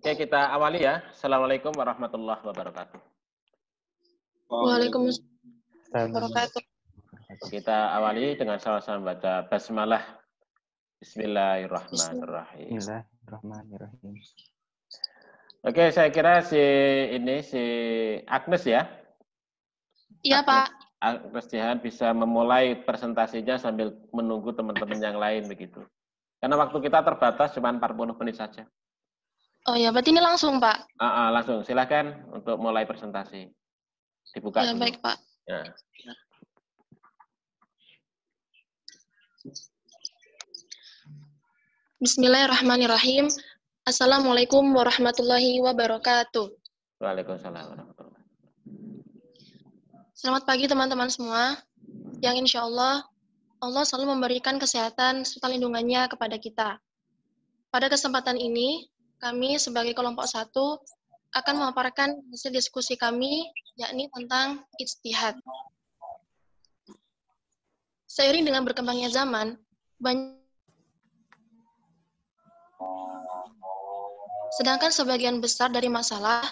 Oke, kita awali ya. Assalamualaikum warahmatullahi wabarakatuh. Waalaikumsalam wabarakatuh. Kita awali dengan sama-sama baca basmalah. Bismillahirrahmanirrahim. Bismillahirrahmanirrahim. Oke, saya kira si Agnes ya. Iya, Pak. Agnes Jihan bisa memulai presentasinya sambil menunggu teman-teman yang lain begitu. Karena waktu kita terbatas cuma 40 menit saja. Oh ya, berarti ini langsung, Pak. Langsung silakan untuk mulai presentasi. Dibuka Ya, dulu. baik, Pak. Ya. Bismillahirrahmanirrahim. Assalamualaikum warahmatullahi wabarakatuh. Waalaikumsalam warahmatullahi wabarakatuh. Selamat pagi teman-teman semua. Yang insya Allah selalu memberikan kesehatan serta lindungannya kepada kita. Pada kesempatan ini, kami sebagai kelompok 1 akan memaparkan hasil diskusi kami, yakni tentang ijtihad. Seiring dengan berkembangnya zaman, sedangkan sebagian besar dari masalah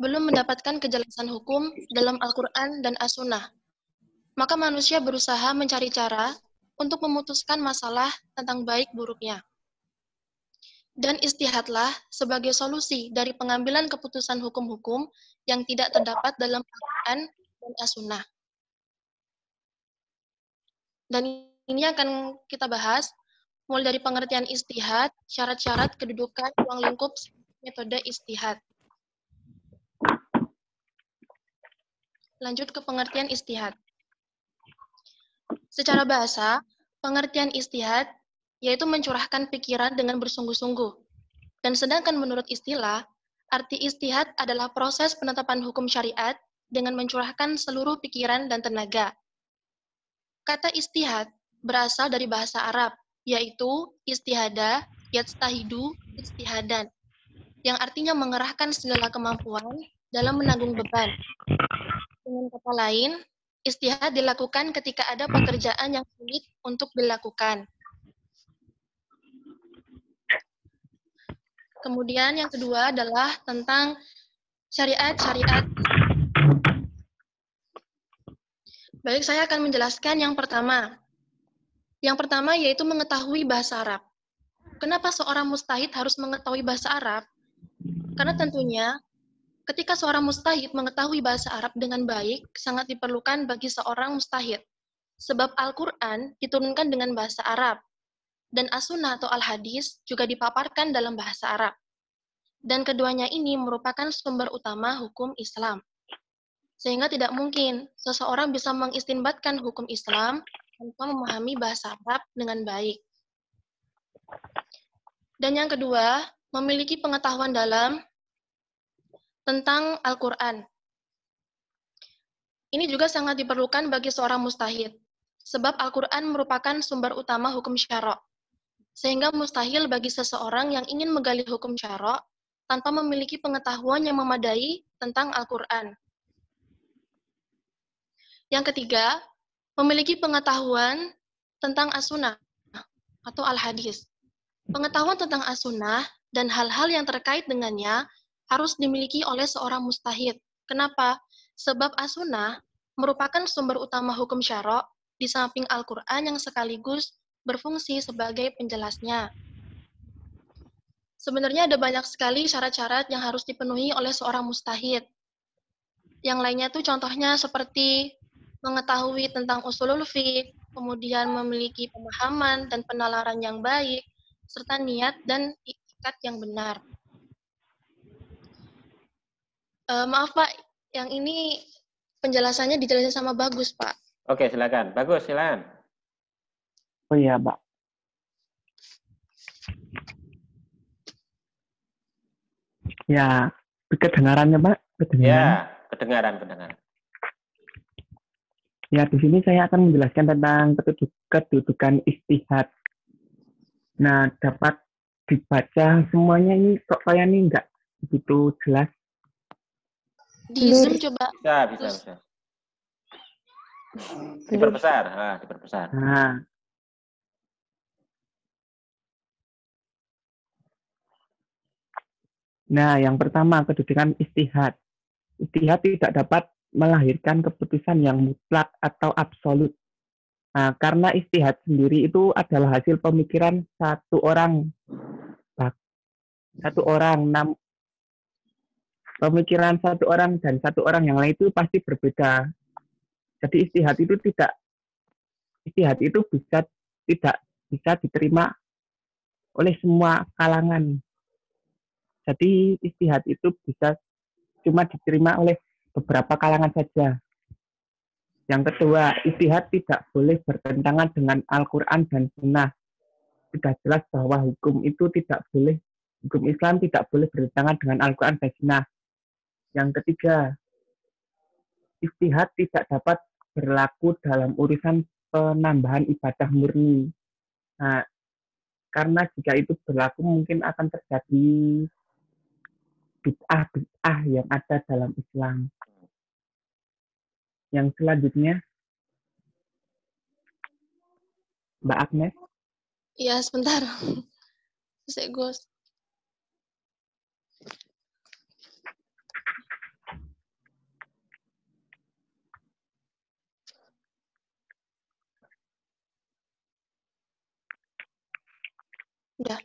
belum mendapatkan kejelasan hukum dalam Al-Quran dan As-Sunnah. Maka manusia berusaha mencari cara untuk memutuskan masalah tentang baik buruknya. Dan ijtihadlah sebagai solusi dari pengambilan keputusan hukum-hukum yang tidak terdapat dalam Al-Quran dan As-Sunnah. Dan ini akan kita bahas mulai dari pengertian ijtihad, syarat-syarat kedudukan ruang lingkup metode ijtihad. Lanjut ke pengertian ijtihad. Secara bahasa, pengertian ijtihad yaitu mencurahkan pikiran dengan bersungguh-sungguh. Dan sedangkan menurut istilah, arti ijtihad adalah proses penetapan hukum syariat dengan mencurahkan seluruh pikiran dan tenaga. Kata ijtihad berasal dari bahasa Arab, yaitu istihada, yajtahidu, ijtihadan, yang artinya mengerahkan segala kemampuan dalam menanggung beban. Dengan kata lain, ijtihad dilakukan ketika ada pekerjaan yang sulit untuk dilakukan. Kemudian yang kedua adalah tentang syariat-syariat. Baik, saya akan menjelaskan yang pertama. Yang pertama yaitu mengetahui bahasa Arab. Kenapa seorang mujtahid harus mengetahui bahasa Arab? Karena tentunya ketika seorang mujtahid mengetahui bahasa Arab dengan baik, sangat diperlukan bagi seorang mujtahid. Sebab Al-Quran diturunkan dengan bahasa Arab. Dan As-Sunnah atau Al-Hadis juga dipaparkan dalam bahasa Arab. Dan keduanya ini merupakan sumber utama hukum Islam. Sehingga tidak mungkin seseorang bisa mengistinbatkan hukum Islam tanpa memahami bahasa Arab dengan baik. Dan yang kedua, memiliki pengetahuan dalam tentang Al-Quran. Ini juga sangat diperlukan bagi seorang mujtahid. Sebab Al-Quran merupakan sumber utama hukum syara'. Sehingga mustahil bagi seseorang yang ingin menggali hukum syara' tanpa memiliki pengetahuan yang memadai tentang Al-Quran. Yang ketiga, memiliki pengetahuan tentang As-Sunnah atau Al-Hadis. Pengetahuan tentang As-Sunnah dan hal-hal yang terkait dengannya harus dimiliki oleh seorang mujtahid. Kenapa? Sebab As-Sunnah merupakan sumber utama hukum syara' di samping Al-Quran yang sekaligus berfungsi sebagai penjelasnya. Sebenarnya ada banyak sekali syarat-syarat yang harus dipenuhi oleh seorang mujtahid. Yang lainnya tuh contohnya seperti mengetahui tentang usulul fiqh, kemudian memiliki pemahaman dan penalaran yang baik, serta niat dan itikad yang benar. Maaf Pak, yang ini penjelasannya dijelasin sama Bagus Pak. Oke, silakan. Bagus, silakan. Oh iya, Pak. Ya, kedengarannya, Pak? Kedengaran? Ya, kedengaran. Ya, di sini saya akan menjelaskan tentang kedudukan ijtihad. Nah, dapat dibaca semuanya ini kok kayak ini enggak begitu jelas. Di Zoom coba. Bisa. Diperbesar. Diperbesar. Nah, Nah, yang pertama, kedudukan istihad. Istihad tidak dapat melahirkan keputusan yang mutlak atau absolut. Nah, karena istihad sendiri itu adalah hasil pemikiran satu orang, satu orang, pemikiran satu orang dan satu orang yang lain itu pasti berbeda. Jadi istihad itu tidak bisa diterima oleh semua kalangan. Jadi istihad itu bisa cuma diterima oleh beberapa kalangan saja. Yang kedua, istihad tidak boleh bertentangan dengan Al-Quran dan Sunnah. Sudah jelas bahwa hukum Islam tidak boleh bertentangan dengan Al-Quran dan Sunnah. Yang ketiga, istihad tidak dapat berlaku dalam urusan penambahan ibadah murni. Nah, karena jika itu berlaku mungkin akan terjadi bid'ah yang ada dalam Islam. Yang selanjutnya, Mbak Agnes. Ya, sebentar. Saya Gus. Udah.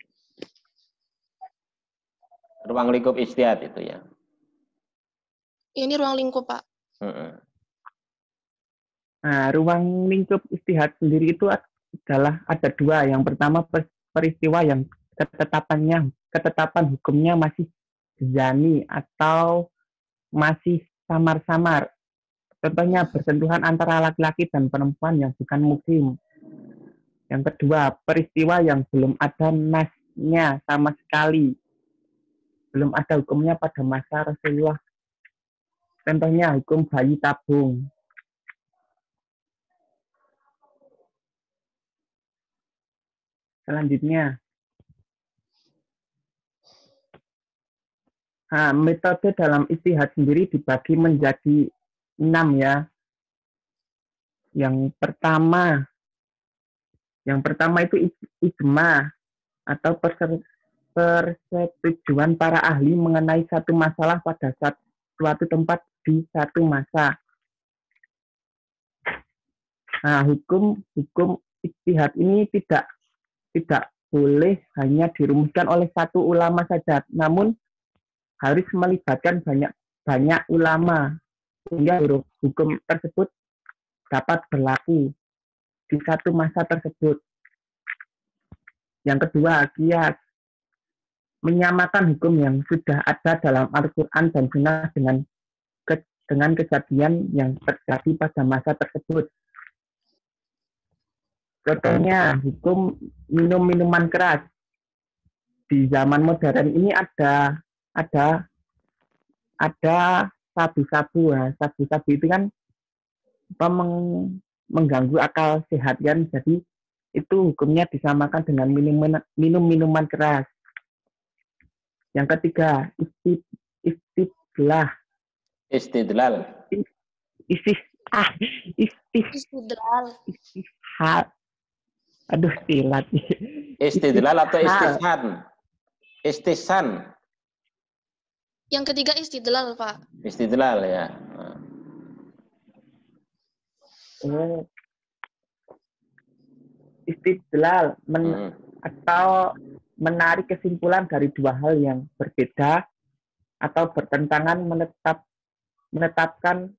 Ruang lingkup istihad itu ya. Ini ruang lingkup, Pak. Nah, ruang lingkup istihad sendiri itu adalah ada dua. Yang pertama, peristiwa yang ketetapan hukumnya masih zani atau masih samar-samar. Contohnya bersentuhan antara laki-laki dan perempuan yang bukan muslim. Yang kedua, peristiwa yang belum ada nasnya sama sekali. Belum ada hukumnya pada masa Rasulullah. Contohnya hukum bayi tabung. Selanjutnya, metode dalam istihad sendiri dibagi menjadi 6 ya. Yang pertama itu ijma atau persetujuan para ahli mengenai satu masalah pada suatu tempat di satu masa. Nah, hukum ijtihad ini tidak boleh hanya dirumuskan oleh satu ulama saja, namun harus melibatkan banyak ulama sehingga hukum tersebut dapat berlaku di satu masa tersebut. Yang kedua, qiyas. Menyamakan hukum yang sudah ada dalam Al-Quran dan Sunnah dengan kejadian yang terjadi pada masa tersebut. Contohnya, hukum minum minuman keras. Di zaman modern ini ada sabu-sabu. Nah, sabu-sabu itu kan mengganggu akal sehat kan. Jadi itu hukumnya disamakan dengan minum minuman keras. Yang ketiga, istidlal. Istidlal. Aduh, silat. Istidlal atau istisan? Yang ketiga istidlal, Pak. Istidlal ya. Istidlal atau menarik kesimpulan dari dua hal yang berbeda atau bertentangan menetapkan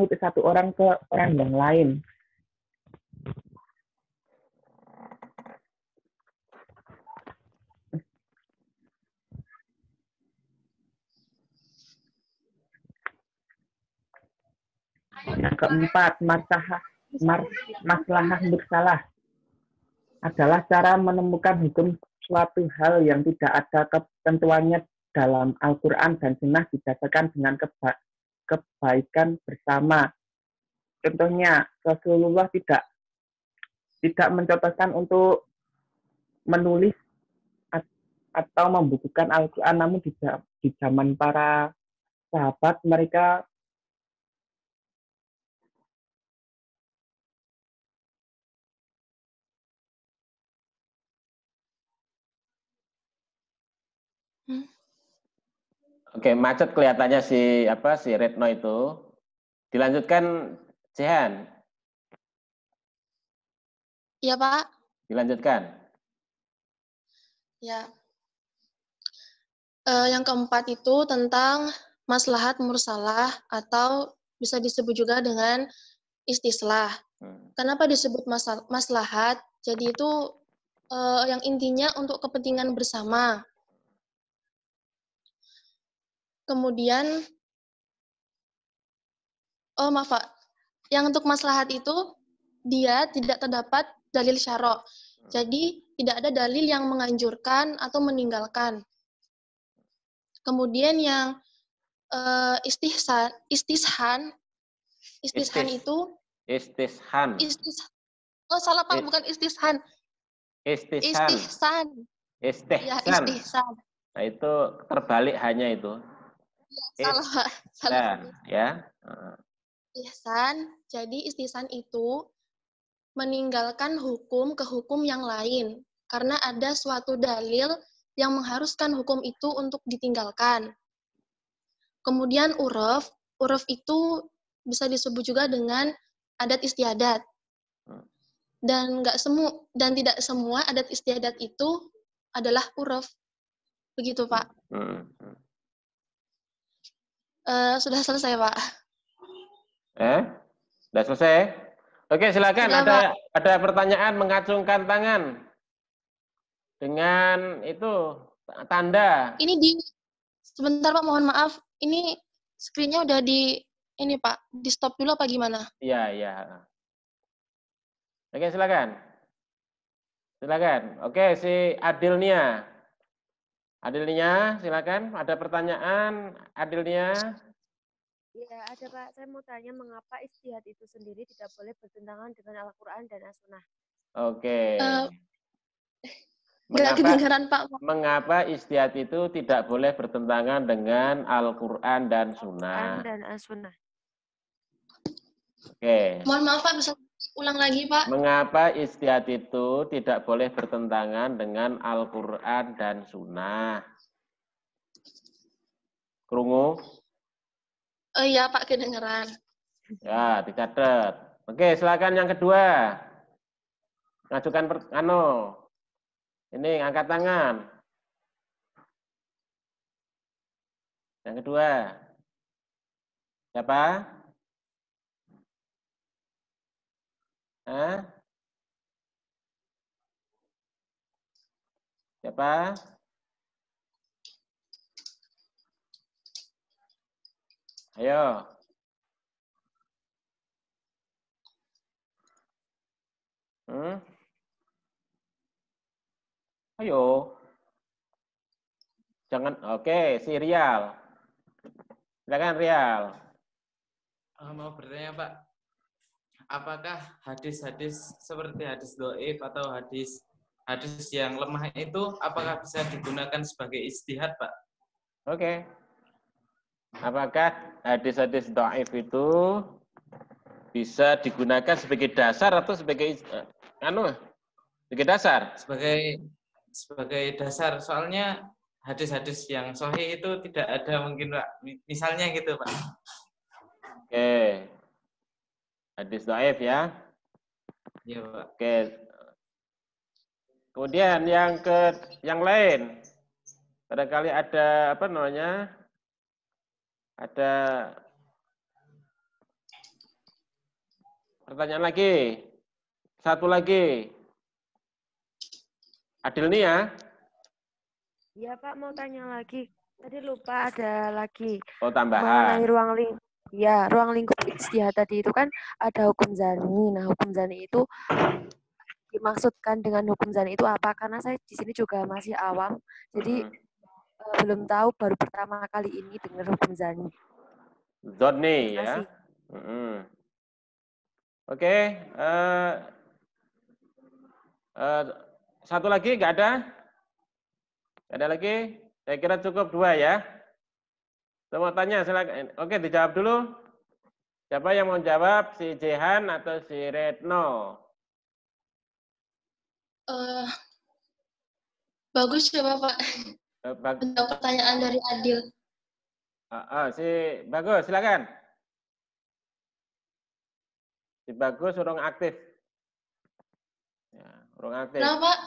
itu satu orang ke orang yang lain. Yang keempat, maslahah mursalah adalah cara menemukan hukum suatu hal yang tidak ada ketentuannya dalam Al-Quran dan Sunnah didasarkan dengan kebaikan bersama. Contohnya, Rasulullah tidak mencontohkan untuk menulis atau membukukan Al-Quran, namun di zaman para sahabat mereka Oke, macet kelihatannya si Retno itu. Dilanjutkan Jehan. Iya, Pak. Dilanjutkan. Ya. Yang keempat itu tentang maslahat mursalah atau bisa disebut juga dengan istislah. Kenapa disebut maslahat? Jadi itu yang intinya untuk kepentingan bersama. Kemudian, maaf Pak, yang untuk maslahat itu dia tidak terdapat dalil syarok. Jadi tidak ada dalil yang menganjurkan atau meninggalkan. Kemudian yang istishan itu salah Pak, bukan istishan. Istihsan. Ya, istihsan. Nah, itu terbalik hanya itu. Ya, salah. Ya. Istihsan. Jadi istihsan itu meninggalkan hukum ke hukum yang lain karena ada suatu dalil yang mengharuskan hukum itu untuk ditinggalkan. Kemudian uruf itu bisa disebut juga dengan adat istiadat. Dan tidak semua adat istiadat itu adalah uruf. Begitu, Pak. Sudah selesai, Pak. Sudah selesai? Oke, silakan. Sudah, ada pertanyaan, mengacungkan tangan dengan itu tanda. Sebentar Pak, mohon maaf. Ini screen-nya udah ini Pak, di stop dulu apa gimana? Iya. Oke, silakan. Oke, si Adilnia, silakan. Ada pertanyaan, Adilnia? Iya, ada Pak. Saya mau tanya mengapa ijtihad itu sendiri tidak boleh bertentangan dengan Al-Quran dan As-Sunnah? Oke. Mengapa ijtihad itu tidak boleh bertentangan dengan Al-Quran dan Sunnah? Oke. Mohon maaf Pak, bisa ulang lagi Pak. Mengapa ijtihad itu tidak boleh bertentangan dengan Al-Quran dan Sunnah? Krungu? Iya Pak, kedengeran. Ya, dicatat. Oke, silakan yang kedua. Ngajukan ini angkat tangan. Yang kedua. Siapa? Siapa? Ayo. Ayo. Jangan, oke, si Rial. Silakan Rial. Mau bertanya Pak, apakah hadis-hadis seperti hadis dhaif atau hadis yang lemah itu apakah bisa digunakan sebagai ijtihad Pak? Oke. Apakah hadis-hadis dhaif itu bisa digunakan sebagai dasar atau sebagai sebagai dasar? Sebagai dasar, soalnya hadis-hadis yang sahih itu tidak ada mungkin Pak. Misalnya gitu Pak. Oke. Hadis dhaif ya. Iya Pak. Oke. Kemudian yang lain. Barangkali ada ada pertanyaan lagi. Satu lagi. Adilnia. Iya Pak, mau tanya lagi. Tadi lupa ada lagi. Oh, tambahan. Mengenai ruang lingkup ijtihad tadi itu kan ada hukum zani. Nah, hukum zani itu dimaksudkan dengan hukum zani itu apa? Karena saya di sini juga masih awam. Jadi belum tahu, baru pertama kali ini dengar hukum zani. Zoni ya. Oke. Satu lagi nggak ada? Nggak ada lagi? Saya kira cukup 2 ya. Saya mau tanya, silakan. Oke, dijawab dulu. Siapa yang mau jawab? Si Jehan atau si Retno? Bagus ya Bapak. Ada pertanyaan dari Adil. Si Bagus, silakan. Si Bagus urung aktif. Ya, urung aktif. Kenapa, Pak?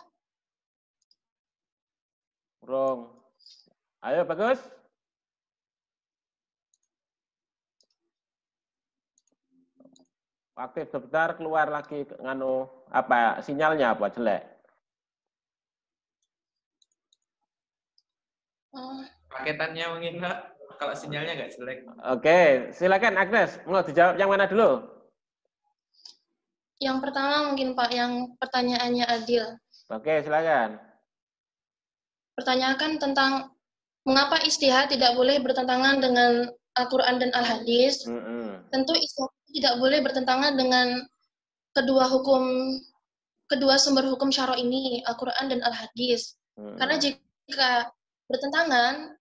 Urung. Ayo Bagus. Aktif sebentar, keluar lagi nganu apa sinyalnya apa jelek. Paketannya mungkin Pak, kalau sinyalnya nggak jelek. Oke, silakan Agnes. Mau dijawab yang mana dulu? Yang pertama mungkin Pak, yang pertanyaannya Adil. Oke, silakan. Pertanyakan tentang mengapa istihad tidak boleh bertentangan dengan Al-Quran dan Al-Hadis. Tentu istihad tidak boleh bertentangan dengan kedua sumber hukum syara ini, Al-Quran dan Al-Hadis. Karena jika bertentangan,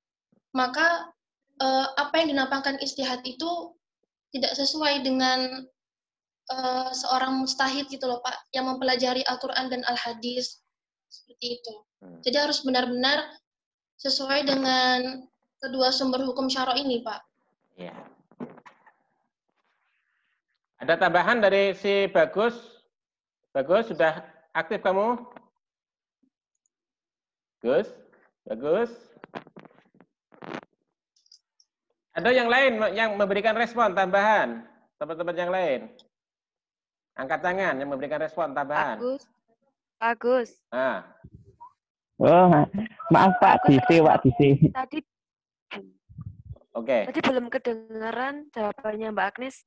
maka apa yang dinamakan istihad itu tidak sesuai dengan seorang mustahid gitu loh Pak, yang mempelajari Al-Quran dan Al-Hadis. Seperti itu. Jadi harus benar-benar sesuai dengan kedua sumber hukum syara ini, Pak. Ya. Ada tambahan dari si Bagus? Bagus, sudah aktif kamu? Bagus. Ada yang lain yang memberikan respon tambahan? Teman-teman yang lain? Angkat tangan yang memberikan respon tambahan. Bagus. Nah. Oh, maaf Pak DC. Tadi Oke. Tadi belum kedengaran jawabannya Mbak Agnes.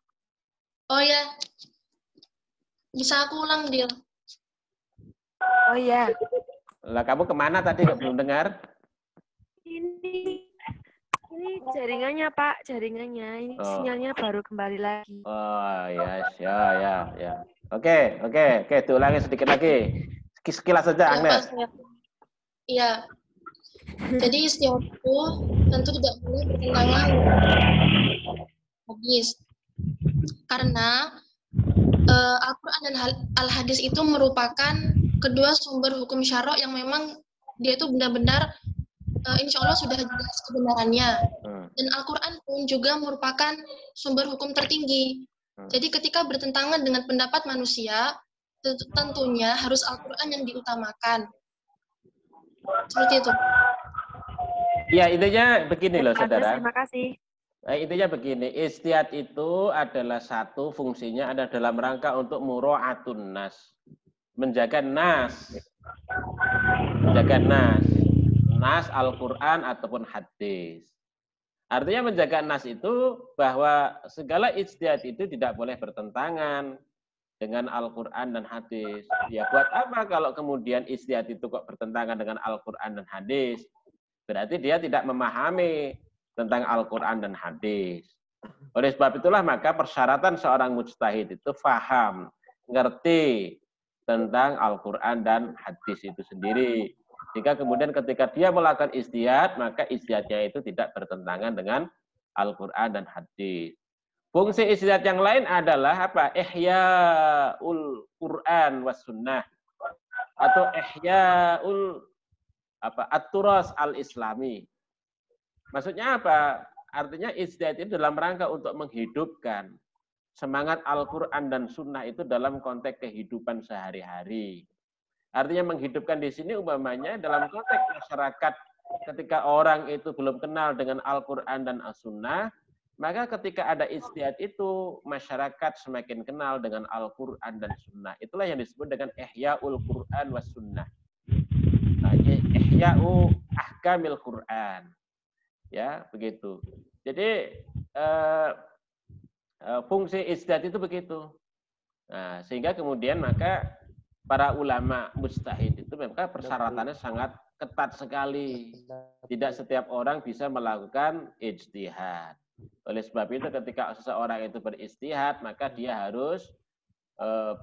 Oh ya. Bisa aku ulang, Dil? Oh ya. Lah kamu kemana tadi kok belum dengar? Ini jaringannya Pak, jaringannya. Ini sinyalnya baru kembali lagi. Oh ya. Oke, diulangi sedikit lagi. Sekilas saja, Agnes. Iya. Jadi istihad itu tentu tidak boleh bertentangan hadis. Karena Al-Quran dan Al-Hadis itu merupakan kedua sumber hukum syara yang memang dia itu benar-benar insya Allah sudah jelas kebenarannya. Dan Al-Quran pun juga merupakan sumber hukum tertinggi. Jadi ketika bertentangan dengan pendapat manusia, tentunya harus Al-Quran yang diutamakan. Seperti itu. Ya, intinya begini loh, saudara. Terima kasih. Intinya begini, istihad itu adalah satu fungsinya ada dalam rangka untuk mura'atun nas. Menjaga nas. Nas Al-Quran ataupun hadis. Artinya menjaga nas itu bahwa segala ijtihad itu tidak boleh bertentangan dengan Al-Quran dan hadis. Ya buat apa kalau kemudian ijtihad itu kok bertentangan dengan Al-Quran dan hadis? Berarti dia tidak memahami tentang Al-Quran dan hadis. Oleh sebab itulah maka persyaratan seorang mujtahid itu faham, ngerti tentang Al-Quran dan hadis itu sendiri. Jika kemudian ketika dia melakukan ijtihad, maka ijtihadnya itu tidak bertentangan dengan Al-Quran dan hadis. Fungsi ijtihad yang lain adalah apa? Ihya'ul Quran was sunnah. Atau ihya'ul at-turas al-islami. Maksudnya apa? Artinya ijtihad itu dalam rangka untuk menghidupkan semangat Al-Quran dan sunnah itu dalam konteks kehidupan sehari-hari. Artinya menghidupkan di sini umpamanya dalam konteks masyarakat ketika orang itu belum kenal dengan Al-Quran dan As-Sunnah, maka ketika ada ijtihad itu masyarakat semakin kenal dengan Al-Quran dan Sunnah. Itulah yang disebut dengan Ihya'ul Quran was Sunnah. Ihya'u ahkamil Quran. Ya, begitu. Jadi fungsi ijtihad itu begitu. Nah, sehingga kemudian maka para ulama mujtahid itu memang persyaratannya sangat ketat sekali. Tidak setiap orang bisa melakukan ijtihad. Oleh sebab itu ketika seseorang itu berijtihad, maka dia harus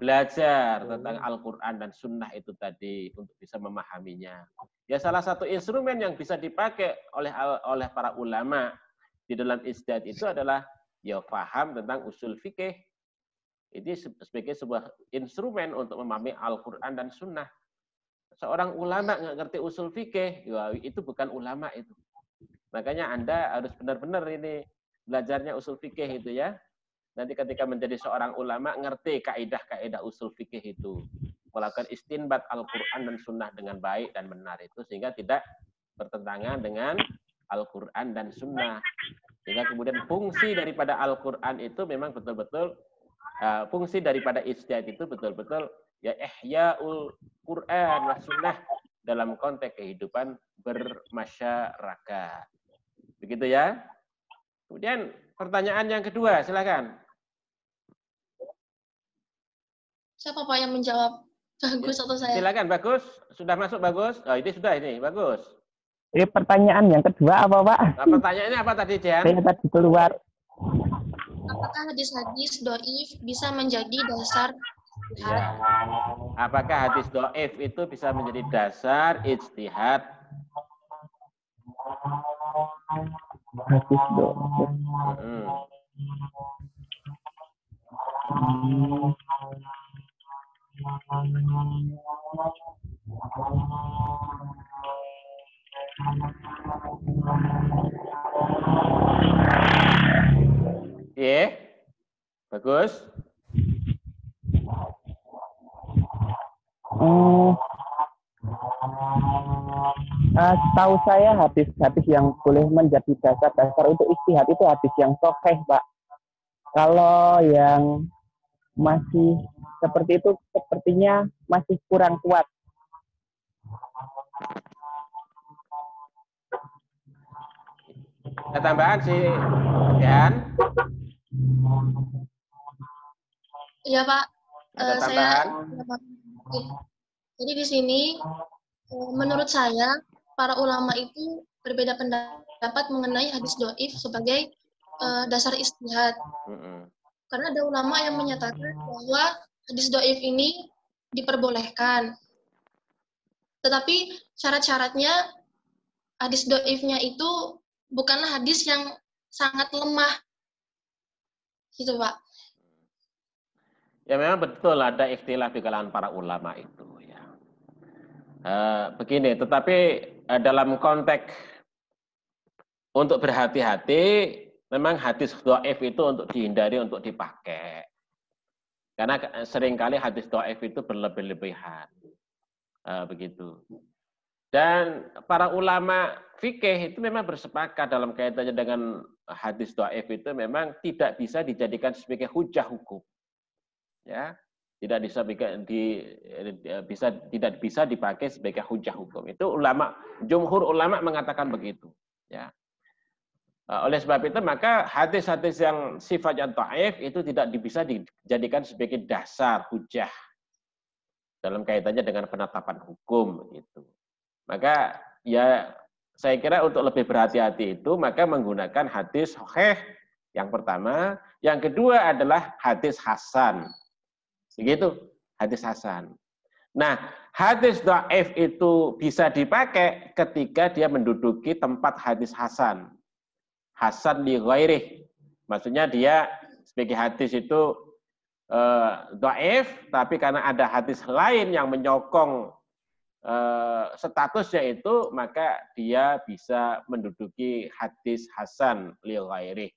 belajar tentang Al-Quran dan Sunnah itu tadi untuk bisa memahaminya. Ya salah satu instrumen yang bisa dipakai oleh para ulama di dalam ijtihad itu adalah ya paham tentang usul fikih. Ini sebagai sebuah instrumen untuk memahami Al-Quran dan Sunnah. seorang ulama nggak ngerti usul fikih, ya, itu bukan ulama itu. Makanya Anda harus benar-benar ini belajarnya usul fikih itu ya. Nanti ketika menjadi seorang ulama, ngerti kaidah-kaidah usul fikih itu. Melakukan istinbat Al-Quran dan Sunnah dengan baik dan benar itu. Sehingga tidak bertentangan dengan Al-Quran dan Sunnah. Sehingga kemudian fungsi daripada Al-Quran itu memang betul-betul, fungsi daripada ijtihad itu betul-betul ya ihya'ul Quran wa Sunnah dalam konteks kehidupan bermasyarakat. Begitu ya. Kemudian pertanyaan yang kedua, silakan. Siapa Pak yang menjawab? Bagus atau saya? Silakan, Bagus. Sudah masuk, Bagus? Oh, ini sudah ini, Bagus. Ini pertanyaan yang kedua apa, Pak? Nah, pertanyaannya apa tadi, Jan? Saya tadi keluar. Apakah hadis-hadis doif bisa menjadi dasar ijtihad? Ya. Apakah hadis doif itu bisa menjadi dasar ijtihad? Hadis doif. Iya, Bagus. Tahu saya hadis-hadis yang boleh menjadi dasar-dasar untuk ijtihad itu hadis yang sahih, Pak. Kalau yang masih seperti itu sepertinya masih kurang kuat. Ada tambahan sih, Jan? Iya Pak. Ada tambahan? Jadi di sini menurut saya para ulama itu berbeda pendapat mengenai hadis doif sebagai dasar ijtihad. Karena ada ulama yang menyatakan bahwa hadis doif ini diperbolehkan. Tetapi syarat-syaratnya hadis doifnya itu bukanlah hadis yang sangat lemah. Gitu, Pak. Ya memang betul ada ikhtilaf di kalangan para ulama itu. Ya. Begini, tetapi dalam konteks untuk berhati-hati, memang hadis dhaif itu untuk dihindari untuk dipakai. Karena seringkali hadis dhaif itu berlebih-lebihan. Begitu. Dan para ulama fikih itu memang bersepakat dalam kaitannya dengan hadis dhaif itu memang tidak bisa dijadikan sebagai hujah hukum. Ya, tidak bisa dipakai sebagai hujah hukum. Itu ulama, jumhur ulama mengatakan begitu. Ya. Oleh sebab itu maka hadis-hadis yang sifatnya dhaif itu tidak bisa dijadikan sebagai dasar hujah dalam kaitannya dengan penetapan hukum gitu. Maka ya saya kira untuk lebih berhati-hati itu maka menggunakan hadis sahih yang pertama, yang kedua adalah hadis hasan. Begitu, hadis hasan. Nah, hadis dhaif itu bisa dipakai ketika dia menduduki tempat hadis hasan. Hasan li ghairih. Maksudnya dia sebagai hadis itu dhaif, tapi karena ada hadis lain yang menyokong statusnya itu, maka dia bisa menduduki hadis hasan li ghairih.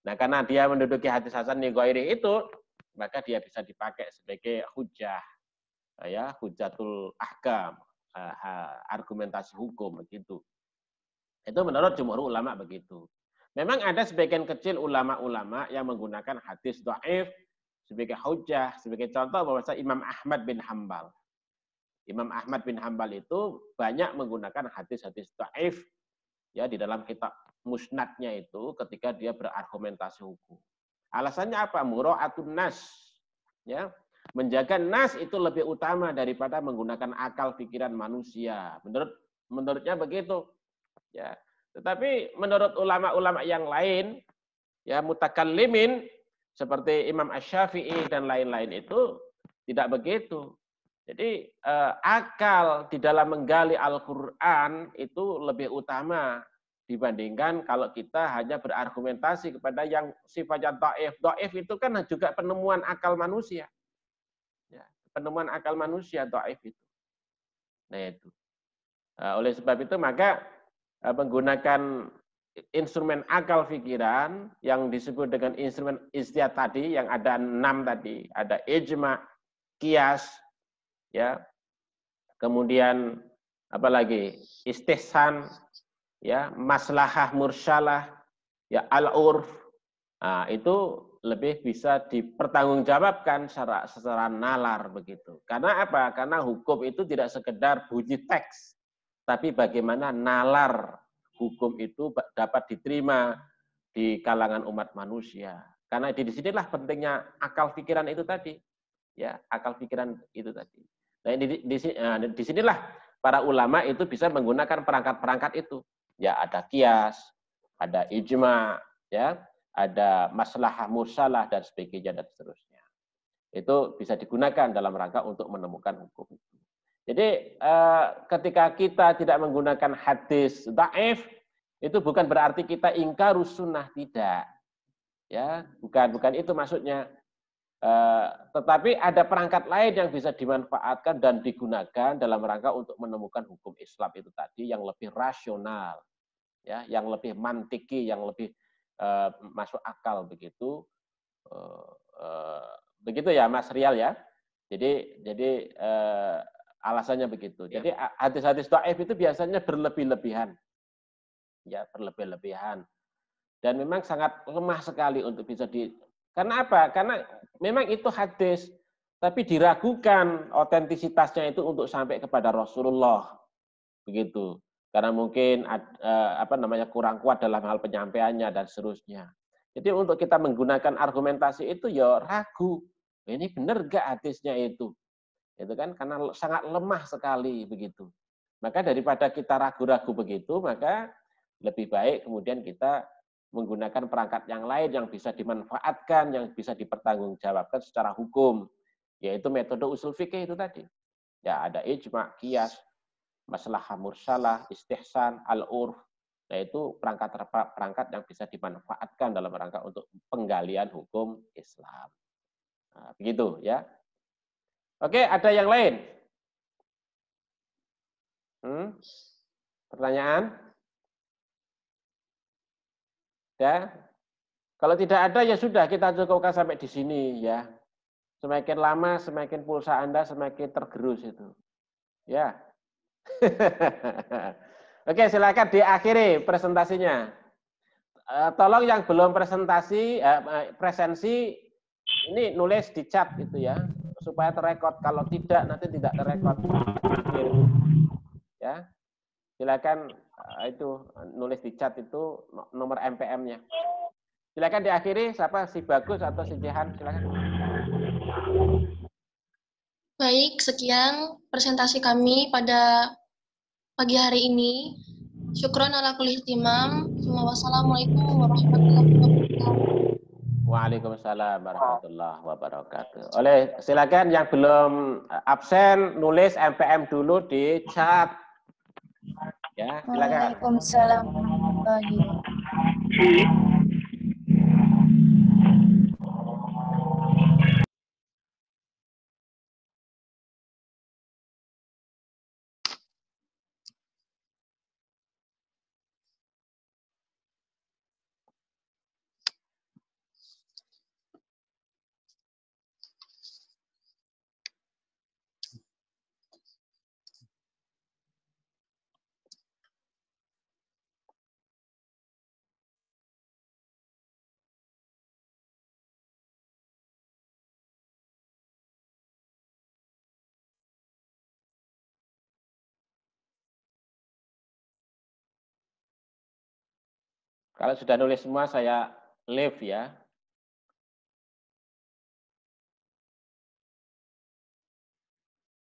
Nah, karena dia menduduki hadis hasan li ghairih itu, maka dia bisa dipakai sebagai hujah, ya, hujatul ahkam, argumentasi hukum begitu. Itu menurut jumhur ulama begitu. Memang ada sebagian kecil ulama-ulama yang menggunakan hadis dhaif sebagai hujah, sebagai contoh bahwa Imam Ahmad bin Hambal. Imam Ahmad bin Hambal itu banyak menggunakan hadis-hadis dhaif ya di dalam kitab musnadnya itu ketika dia berargumentasi hukum. Alasannya apa? Mura'atun nas. Ya, menjaga nas itu lebih utama daripada menggunakan akal pikiran manusia. Menurutnya begitu. Ya. Tetapi menurut ulama-ulama yang lain, ya mutakallimin seperti Imam Asy-Syafi'i dan lain-lain itu tidak begitu. Jadi akal di dalam menggali Al-Qur'an itu lebih utama dibandingkan kalau kita hanya berargumentasi kepada yang sifatnya dhaif. Dhaif itu kan juga penemuan akal manusia. Ya, penemuan akal manusia dhaif itu. Nah itu. Oleh sebab itu maka menggunakan instrumen akal pikiran yang disebut dengan instrumen ijtihad tadi yang ada 6 tadi, ada ijma, qiyas, ya, kemudian apa lagi, istihsan, ya, maslahah mursalah, ya, al-urf. Nah, itu lebih bisa dipertanggungjawabkan secara nalar begitu. Karena apa? Karena hukum itu tidak sekedar bunyi teks, tapi bagaimana nalar hukum itu dapat diterima di kalangan umat manusia. Karena di sinilah pentingnya akal pikiran itu tadi, ya, akal pikiran itu tadi. Nah, di sinilah para ulama itu bisa menggunakan perangkat-perangkat itu. Ya, ada qiyas, ada ijma, ya, ada maslahah mursalah dan sebagainya dan seterusnya. Itu bisa digunakan dalam rangka untuk menemukan hukum itu. Jadi ketika kita tidak menggunakan hadis dhaif, itu bukan berarti kita ingkarus sunnah, tidak. Ya, bukan itu maksudnya. Tetapi ada perangkat lain yang bisa dimanfaatkan dan digunakan dalam rangka untuk menemukan hukum Islam itu tadi yang lebih rasional, ya, yang lebih mantiki, yang lebih masuk akal begitu. Begitu ya Mas Rial ya. Jadi alasannya begitu. Jadi hadis-hadis dhaif itu biasanya berlebih-lebihan. Ya, berlebih-lebihan. Dan memang sangat lemah sekali untuk bisa karena apa? Karena memang itu hadis, tapi diragukan otentisitasnya itu untuk sampai kepada Rasulullah. Begitu. Karena mungkin kurang kuat dalam hal penyampaiannya dan seterusnya. Jadi untuk kita menggunakan argumentasi itu ya ragu. Ini benar enggak hadisnya itu? Itu kan karena sangat lemah sekali begitu. Maka daripada kita ragu-ragu begitu, maka lebih baik kemudian kita menggunakan perangkat yang lain yang bisa dimanfaatkan, yang bisa dipertanggungjawabkan secara hukum, yaitu metode usul fikih itu tadi. Ya, ada ijma, qiyas, maslahah mursalah, istihsan, al-urf. Nah, itu perangkat yang bisa dimanfaatkan dalam rangka untuk penggalian hukum Islam. Nah, begitu ya. Oke, ada yang lain? Pertanyaan? Ya. Kalau tidak ada ya sudah, kita cukupkan sampai di sini ya. Semakin lama semakin pulsa Anda semakin tergerus itu. Ya. Oke, silakan diakhiri presentasinya. Tolong yang belum presensi ini nulis di chat itu ya, supaya terekod. Kalau tidak nanti tidak terekod. Ya. Silakan itu nulis di chat itu nomor MPM-nya. Silakan diakhiri, siapa, si Bagus atau si Jehan, silakan. Baik, sekian presentasi kami pada pagi hari ini. Syukron ala kulli ihtimam. Wassalamualaikum warahmatullahi wabarakatuh. Waalaikumsalam warahmatullahi wabarakatuh. Silakan yang belum absen nulis MPM dulu di chat. Ya, silakan. Waalaikumsalam warahmatullahi wabarakatuh. Kalau sudah nulis semua saya leave ya.